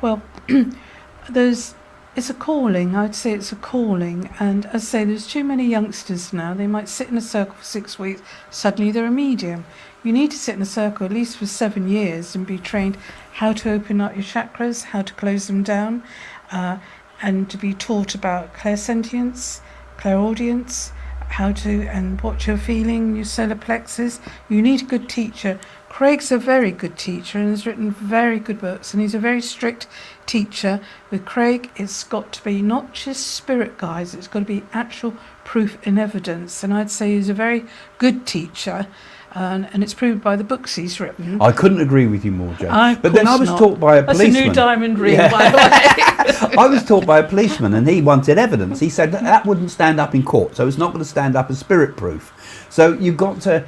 Well, it's a calling. I'd say it's a calling. And as I say, there's too many youngsters now. They might sit in a circle for 6 weeks. Suddenly they're a medium. You need to sit in a circle at least for 7 years and be trained how to open up your chakras, how to close them down, and to be taught about clairsentience, clairaudience, how to, and what you're feeling, your solar plexus. You need a good teacher. Craig's a very good teacher and has written very good books, and he's a very strict teacher. With Craig, it's got to be not just spirit guides, it's got to be actual proof and evidence. And I'd say he's a very good teacher, and it's proved by the books he's written. I couldn't agree with you more, Jane. But then I was taught by a policeman. That's a new diamond ring, by the way. I was taught by a policeman, and he wanted evidence. He said that wouldn't stand up in court, so it's not going to stand up as spirit proof. So you've got to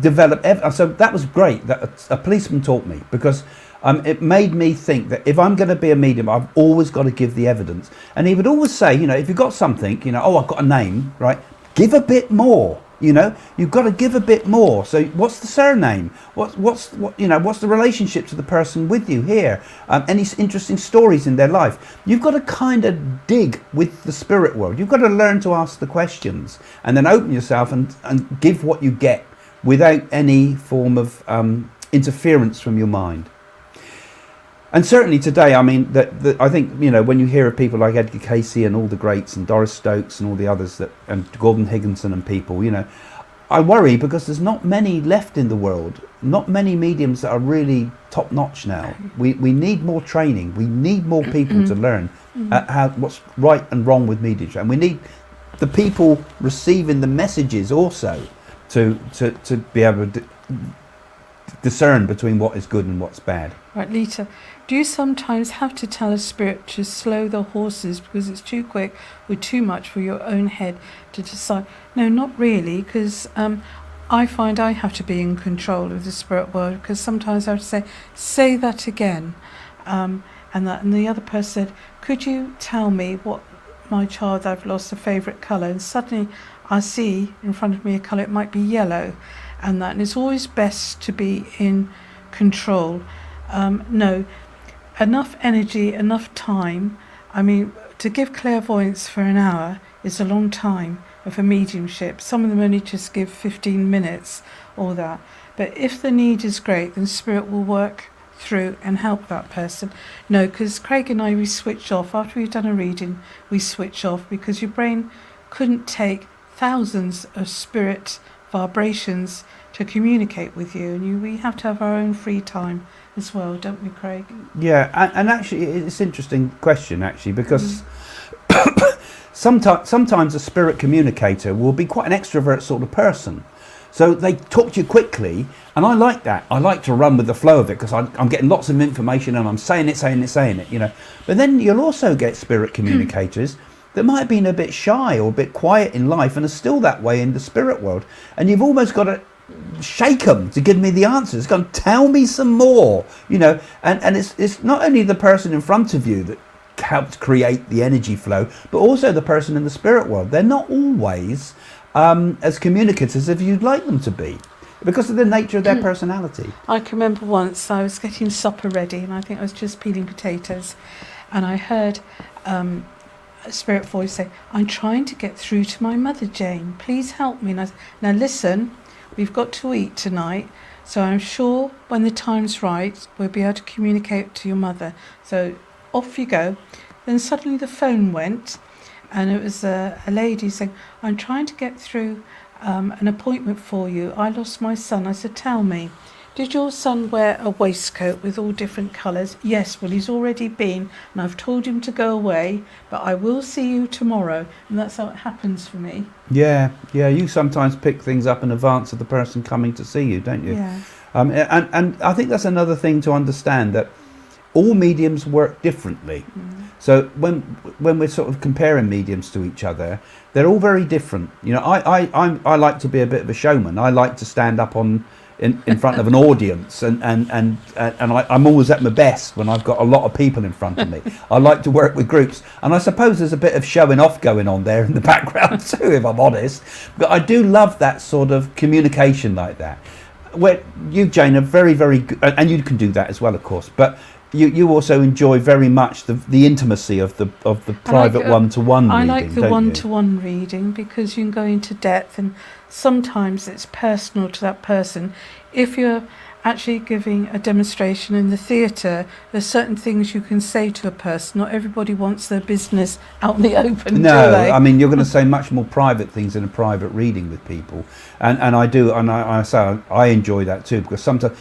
develop evidence. So that was great that a policeman taught me, because it made me think that if I'm going to be a medium, I've always got to give the evidence. And he would always say, if you've got something, oh, I've got a name, right? Give a bit more. You've got to give a bit more. So what's the surname? What's the relationship to the person with you here? Any interesting stories in their life? You've got to kind of dig with the spirit world. You've got to learn to ask the questions and then open yourself and give what you get without any form of interference from your mind. And certainly today, I mean, I think, when you hear of people like Edgar Casey and all the greats and Doris Stokes and all the others, and Gordon Higginson and people, I worry because there's not many left in the world, not many mediums that are really top notch now. We need more training. We need more people to learn what's right and wrong with mediumship. And we need the people receiving the messages also to be able to discern between what is good and what's bad. Right, Lita, do you sometimes have to tell a spirit to slow the horses because it's too quick or too much for your own head to decide? No, not really, because I find I have to be in control of the spirit world, because sometimes I have to say that again, and the other person said, could you tell me what my child, I've lost a favourite colour, and suddenly I see in front of me a colour, it might be yellow, and it's always best to be in control. No, enough energy, enough time. I mean, to give clairvoyance for an hour is a long time for mediumship. Some of them only just give 15 minutes or that. But if the need is great, then spirit will work through and help that person. No, because Craig and I, we switch off. After we've done a reading, we switch off, because your brain couldn't take thousands of spirit vibrations to communicate with you, and we have to have our own free time as well, don't we, Craig? Yeah, and actually it's an interesting question, actually, because sometimes a spirit communicator will be quite an extrovert sort of person, so they talk to you quickly, and I like that. I like to run with the flow of it, because I'm getting lots of information and I'm saying it. But then you'll also get spirit communicators that might have been a bit shy or a bit quiet in life and are still that way in the spirit world, and you've almost got to shake them to give me the answers. Go and tell me some more, and it's not only the person in front of you that helped create the energy flow, but also the person in the spirit world. They're not always as communicators as you'd like them to be, because of the nature of their personality. I can remember once I was getting supper ready, and I think I was just peeling potatoes, and I heard a spirit voice say, I'm trying to get through to my mother, Jane. Please help me. And I said, now listen, we've got to eat tonight, so I'm sure when the time's right, we'll be able to communicate to your mother. So off you go. Then suddenly the phone went, and it was a lady saying, I'm trying to get through an appointment for you. I lost my son. I said, tell me, did your son wear a waistcoat with all different colours? Yes, well, he's already been, and I've told him to go away, but I will see you tomorrow. And that's how it happens for me. Yeah, you sometimes pick things up in advance of the person coming to see you, don't you? Yeah. And I think that's another thing to understand, that all mediums work differently. So when we're sort of comparing mediums to each other, they're all very different. You know, I like to be a bit of a showman. I like to stand up in front of an audience, and I'm always at my best when I've got a lot of people in front of me. I like to work with groups, and I suppose there's a bit of showing off going on there in the background too, if I'm honest. But I do love that sort of communication like that. Where you, Jane, are very, very good, and you can do that as well, of course. But you also enjoy very much the intimacy of the private one-to-one reading. I like the one-to-one reading because you can go into depth, and sometimes it's personal to that person. If you're actually giving a demonstration in the theatre, there's certain things you can say to a person. Not everybody wants their business out in the open, do they? I mean, you're going to say much more private things in a private reading with people, and I do, and I say I enjoy that too, because sometimes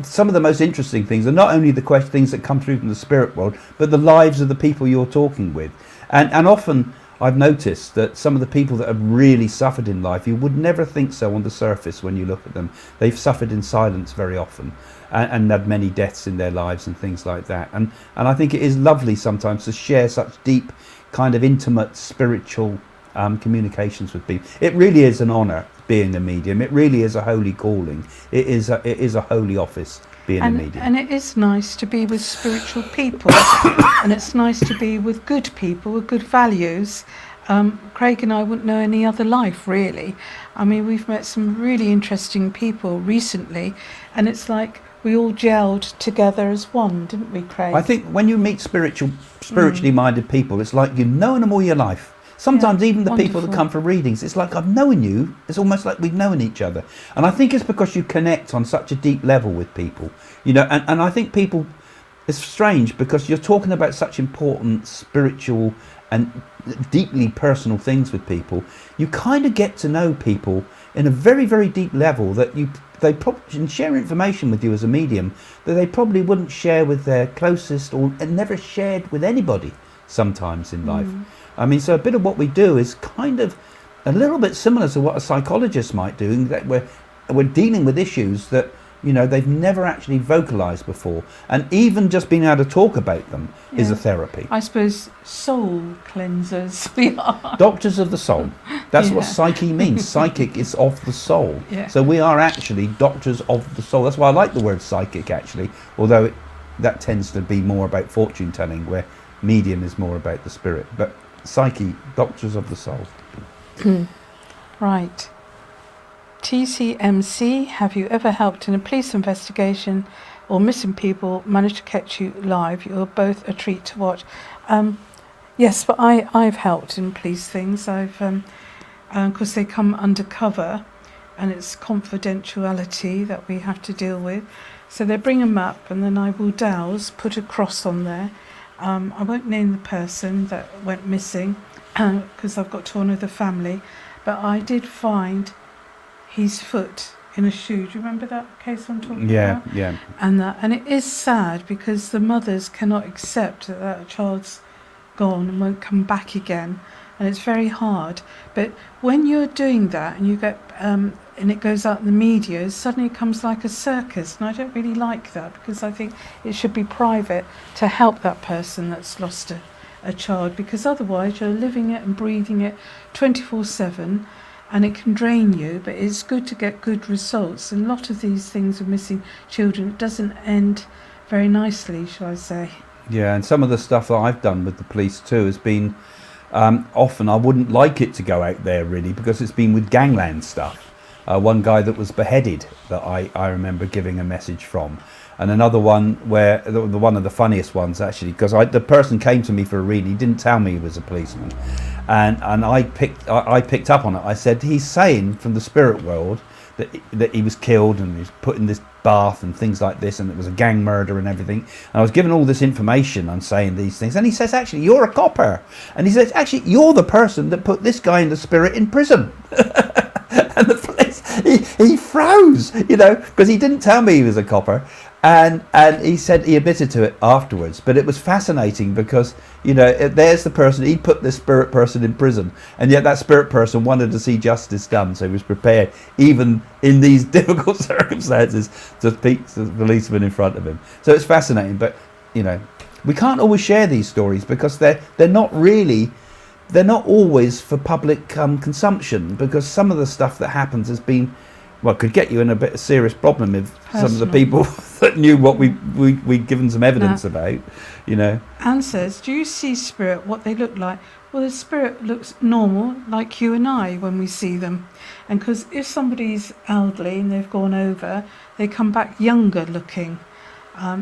some of the most interesting things are not only the things that come through from the spirit world, but the lives of the people you're talking with, and often I've noticed that some of the people that have really suffered in life, you would never think so on the surface when you look at them. They've suffered in silence very often, and had many deaths in their lives and things like that. And I think it is lovely sometimes to share such deep, kind of intimate, spiritual communications with people. It really is an honour being a medium. It really is a holy calling. It is a holy office. A medium. And it is nice to be with spiritual people, and it's nice to be with good people with good values. Craig and I wouldn't know any other life, really. I mean, we've met some really interesting people recently, and it's like we all gelled together as one, didn't we, Craig? I think when you meet spiritually minded people, it's like you've known them all your life. Sometimes even the people that come for readings, it's like I've known you. It's almost like we've known each other. And I think it's because you connect on such a deep level with people. You know, and I think people, it's strange because you're talking about such important spiritual and deeply personal things with people. You kind of get to know people in a very, very deep level that they probably can share information with you as a medium that they probably wouldn't share with their closest, or never shared with anybody sometimes in life. I mean, so a bit of what we do is kind of a little bit similar to what a psychologist might do, in that we're dealing with issues that, you know, they've never actually vocalized before, and even just being able to talk about them is a therapy. I suppose soul cleansers we are. Doctors of the soul. That's what psyche means. Psychic is of the soul. So we are actually doctors of the soul. That's why I like the word psychic, actually, although that tends to be more about fortune telling, where medium is more about the spirit. But psyche, doctors of the soul. Right. TCMC, have you ever helped in a police investigation or missing people managed to catch you live? You're both a treat to watch. Yes, but I've helped in police things. I've because they come undercover, and it's confidentiality that we have to deal with. So they bring them up, and then I will douse, put a cross on there. I won't name the person that went missing because I've got to honour the family, but I did find his foot in a shoe. Do you remember that case I'm talking about? Yeah. And it is sad because the mothers cannot accept that a child's gone and won't come back again, and it's very hard. But when you're doing that and you get and it goes out in the media, suddenly it comes like a circus, and I don't really like that, because I think it should be private to help that person that's lost a child, because otherwise you're living it and breathing it 24/7, and it can drain you. But it's good to get good results, and a lot of these things with missing children, it doesn't end very nicely, shall I say. Yeah, and some of the stuff that I've done with the police too has been often I wouldn't like it to go out there, really, because it's been with gangland stuff. One guy that was beheaded that I remember giving a message from, and another one where one of the funniest ones, actually, because the person came to me for a reading. He didn't tell me he was a policeman, and I picked up on it. I said, he's saying from the spirit world that he was killed and he was put in this bath and things like this, and it was a gang murder and everything. And I was given all this information on saying these things, and he says, actually, you're a copper, and he says, actually, you're the person that put this guy in the spirit in prison. And the police, he froze, you know, because he didn't tell me he was a copper, and he said he admitted to it afterwards. But it was fascinating because, you know, there's the person, he put this spirit person in prison, and yet that spirit person wanted to see justice done, so he was prepared, even in these difficult circumstances, to speak to the policeman in front of him. So it's fascinating. But, you know, we can't always share these stories because they're not always for public consumption, because some of the stuff that happens has been, well, could get you in a bit of serious problem if some of the people that knew what we'd given some evidence about, you know. Anne says, do you see spirit, what they look like? Well, the spirit looks normal, like you and I, when we see them. And because if somebody's elderly and they've gone over, they come back younger looking.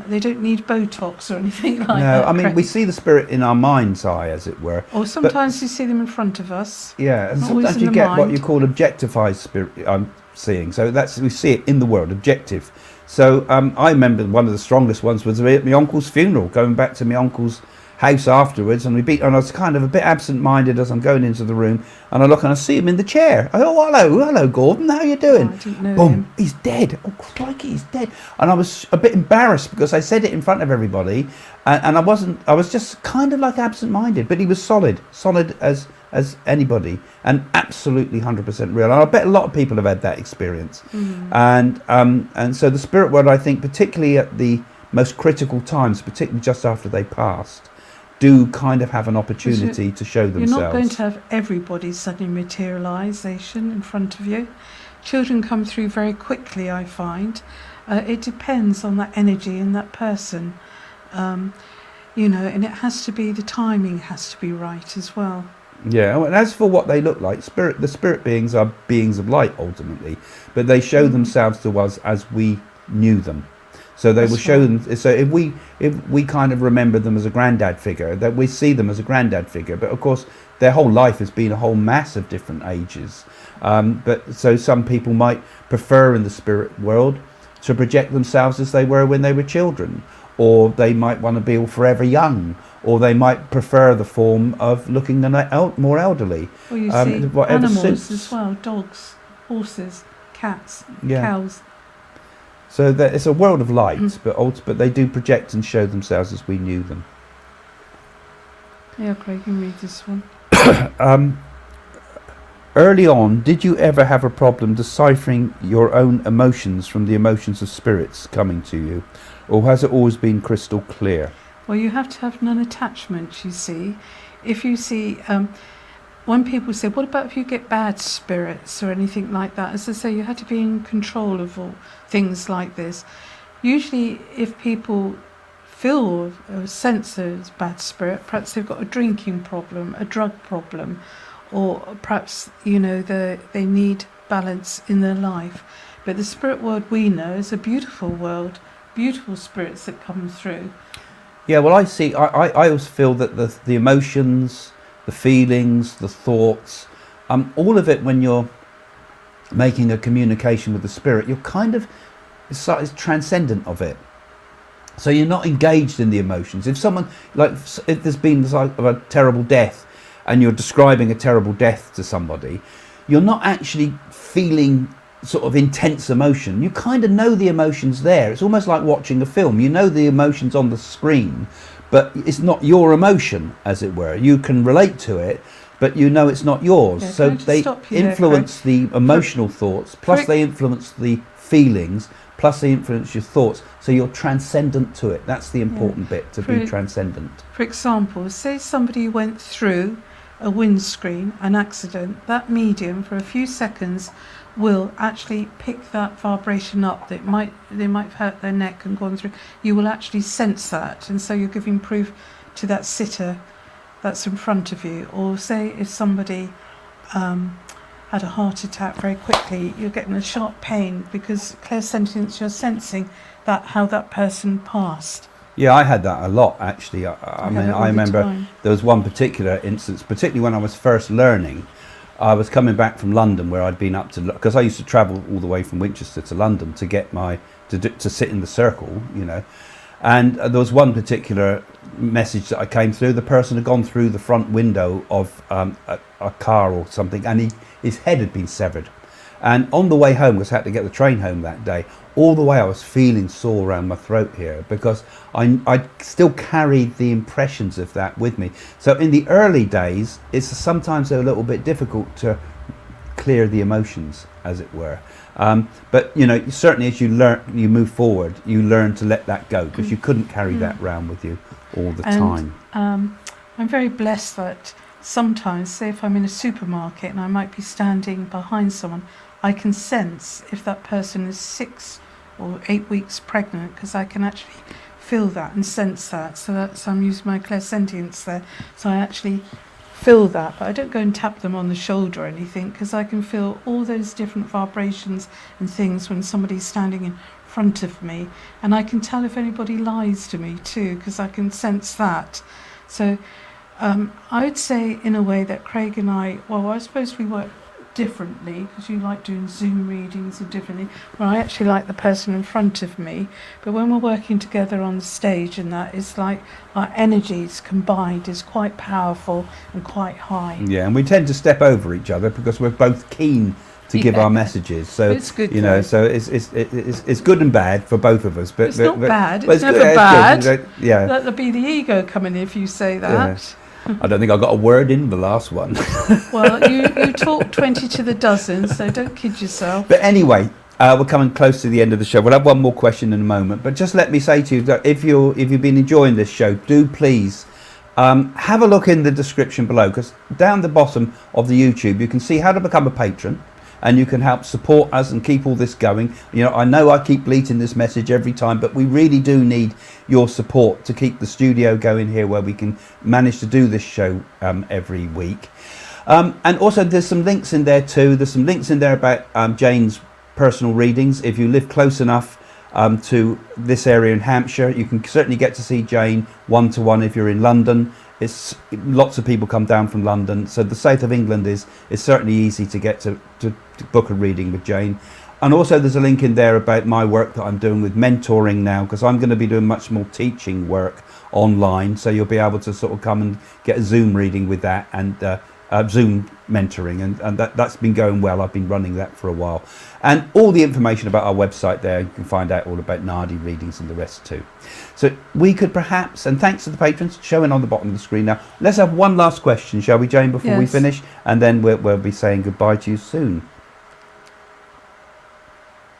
They don't need Botox or anything like that. No, I mean, we see the spirit in our mind's eye, as it were. Or sometimes you see them in front of us. Yeah, and sometimes you get what you call objectified spirit, I'm seeing. So we see it in the world, objective. So I remember one of the strongest ones was at my uncle's funeral, going back to my uncle's house afterwards, and I was kind of a bit absent-minded as I'm going into the room, and I look and I see him in the chair. I go, oh, hello, Gordon, how are you doing? Oh, I didn't know Boom, him. he's dead. Oh, crikey, he's dead. And I was a bit embarrassed because I said it in front of everybody, and I was just kind of like absent-minded, but he was solid as anybody, and absolutely 100% real. And I bet a lot of people have had that experience. And so the spirit world, I think, particularly at the most critical times, particularly just after they passed, do kind of have an opportunity to show themselves. You're not going to have everybody suddenly materialisation in front of you. Children come through very quickly, I find. It depends on that energy in that person. You know, and it has to be, the timing has to be right as well. Yeah, and as for what they look like, the spirit beings are beings of light ultimately, but they show themselves to us as we knew them. So they will show them. So if we kind of remember them as a granddad figure, that we see them as a granddad figure. But of course, their whole life has been a whole mass of different ages. But so some people might prefer in the spirit world to project themselves as they were when they were children, or they might want to be forever young, or they might prefer the form of looking more elderly. Or you see animals as well: dogs, horses, cats, cows. So it's a world of light, but they do project and show themselves as we knew them. Yeah, Craig, you can read this one. Early on, did you ever have a problem deciphering your own emotions from the emotions of spirits coming to you? Or has it always been crystal clear? Well, you have to have non-attachment, you see. If you see... when people say, what about if you get bad spirits or anything like that? As I say, you have to be in control of all things like this. Usually, if people feel or sense there's bad spirit, perhaps they've got a drinking problem, a drug problem, or perhaps, you know, they need balance in their life. But the spirit world we know is a beautiful world, beautiful spirits that come through. Yeah, well, I always feel that the emotions, the feelings, the thoughts, all of it, when you're making a communication with the spirit, you're kind of it's transcendent of it. So you're not engaged in the emotions. If there's been a terrible death and you're describing a terrible death to somebody, you're not actually feeling sort of intense emotion. You kind of know the emotions there. It's almost like watching a film. You know the emotions on the screen, but it's not your emotion, as it were. You can relate to it, but you know it's not yours. Yeah, so they influence the emotional thoughts, plus they influence the feelings, plus they influence your thoughts. So you're transcendent to it. That's the important bit, to be transcendent. For example, say somebody went through a windscreen, an accident, that medium for a few seconds will actually pick that vibration up. They might have hurt their neck and gone through. You will actually sense that, and so you're giving proof to that sitter that's in front of you. Or say if somebody had a heart attack very quickly, you're getting a sharp pain because clairsentience, you're sensing that how that person passed. Yeah, I had that a lot, actually. I remember there was one particular instance, particularly when I was first learning. I was coming back from London, where I'd been up to, because I used to travel all the way from Winchester to London to get to sit in the circle, you know. And there was one particular message that I came through. The person had gone through the front window of a car or something, and his head had been severed. And on the way home, because I had to get the train home that day, all the way I was feeling sore around my throat here, because I still carried the impressions of that with me. So in the early days, it's sometimes a little bit difficult to clear the emotions, as it were. But you know, certainly as you move forward, you learn to let that go, because you couldn't carry that round with you all the time. I'm very blessed that sometimes, say if I'm in a supermarket and I might be standing behind someone, I can sense if that person is 6 or 8 weeks pregnant, because I can actually feel that and sense that. So I'm using my clairsentience there. So I actually feel that, but I don't go and tap them on the shoulder or anything, because I can feel all those different vibrations and things when somebody's standing in front of me, and I can tell if anybody lies to me too, because I can sense that. So I would say in a way that Craig and I suppose we work differently, because you like doing Zoom readings and differently, where I actually like the person in front of me, but when we're working together on the stage, and that is like our energies combined is quite powerful and quite high. Yeah, and we tend to step over each other because we're both keen to give our messages. So it's good, you know, so it's good and bad for both of us. But it's not bad. But it's never bad. Yeah, that'll be the ego coming in if you say that. Yeah. I don't think I got a word in the last one. Well, you talk 20 to the dozen, so don't kid yourself. But anyway, we're coming close to the end of the show. We'll have one more question in a moment. But just let me say to you that if you've been enjoying this show, do please have a look in the description below, because down the bottom of the YouTube you can see how to become a patron, and you can help support us and keep all this going. You know, I know I keep bleating this message every time, but we really do need your support to keep the studio going here, where we can manage to do this show every week. And also there's some links in there too. There's some links in there about Jane's personal readings. If you live close enough to this area in Hampshire, you can certainly get to see Jane one-to-one. If you're in London, lots of people come down from London, so the south of England is certainly easy to get to book a reading with Jane. And also there's a link in there about my work that I'm doing with mentoring now, because I'm going to be doing much more teaching work online, so you'll be able to sort of come and get a Zoom reading with that, and Zoom mentoring, and that's been going well. I've been running that for a while, and all the information about our website there, you can find out all about Nadi readings and the rest too. So we could perhaps, and thanks to the patrons showing on the bottom of the screen now, let's have one last question, shall we, Jane, before we finish, and then we'll be saying goodbye to you soon.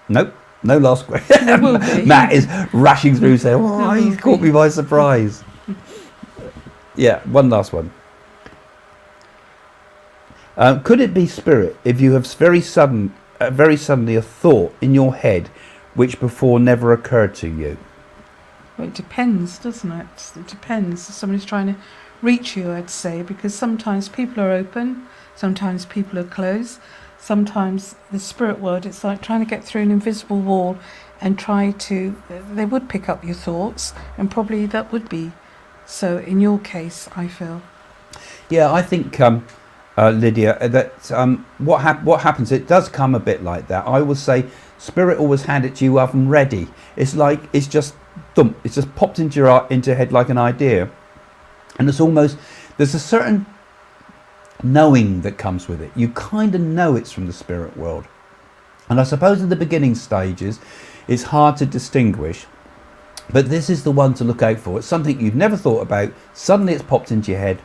Nope, no last question. There will be. Matt is rushing through saying, oh, he's caught me by surprise. Yeah, one last one. Could it be spirit if you have very suddenly a thought in your head which before never occurred to you? Well, it depends, doesn't it? It depends if somebody's trying to reach you, I'd say, because sometimes people are open, sometimes people are closed, sometimes the spirit world, it's like trying to get through an invisible wall and they would pick up your thoughts, and probably that would be so in your case, I feel. Yeah, I think Lydia, that what happens, it does come a bit like that. I would say spirit always had it to you up and ready. It's like it's just popped into your head like an idea, and there's a certain knowing that comes with it. You kind of know it's from the spirit world, and I suppose in the beginning stages it's hard to distinguish, but this is the one to look out for. It's something you've never thought about, suddenly it's popped into your head.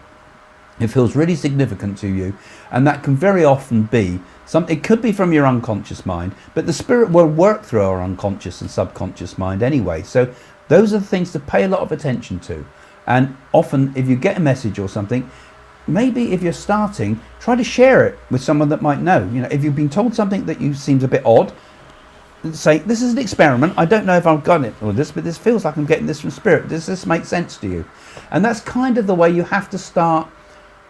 It feels really significant to you, and that can very often be it could be from your unconscious mind, but the spirit will work through our unconscious and subconscious mind anyway. So those are the things to pay a lot of attention to. And often if you get a message or something, maybe if you're starting, try to share it with someone that might know. You know, if you've been told something that seems a bit odd, say, this is an experiment, I don't know if I've got it or this, but this feels like I'm getting this from spirit. Does this make sense to you? And that's kind of the way you have to start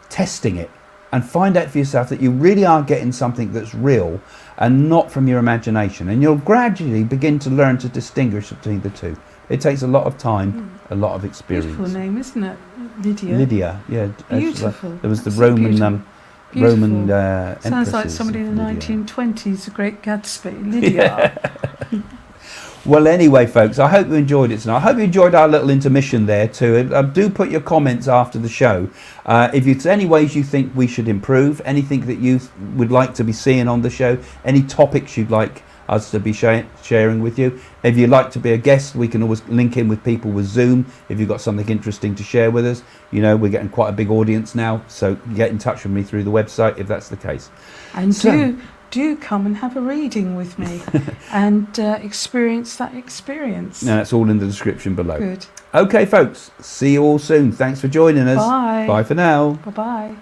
testing it, and find out for yourself that you really are getting something that's real and not from your imagination, and you'll gradually begin to learn to distinguish between the two. It takes a lot of time, a lot of experience. Beautiful name, isn't it? Lydia. Lydia, yeah. Beautiful. There was the Roman empress. Sounds like somebody in the 1920s, the Great Gatsby. Lydia. Well, anyway, folks, I hope you enjoyed it tonight. I hope you enjoyed our little intermission there too. Do put your comments after the show. If there's any ways you think we should improve, anything that you would like to be seeing on the show, any topics you'd like us to be sharing with you. If you'd like to be a guest, we can always link in with people with Zoom. If you've got something interesting to share with us, you know, we're getting quite a big audience now, so get in touch with me through the website if that's the case. And do come and have a reading with me and experience that experience. Now that's all in the description below. Good. Okay, folks. See you all soon. Thanks for joining us. Bye. Bye for now. Bye-bye.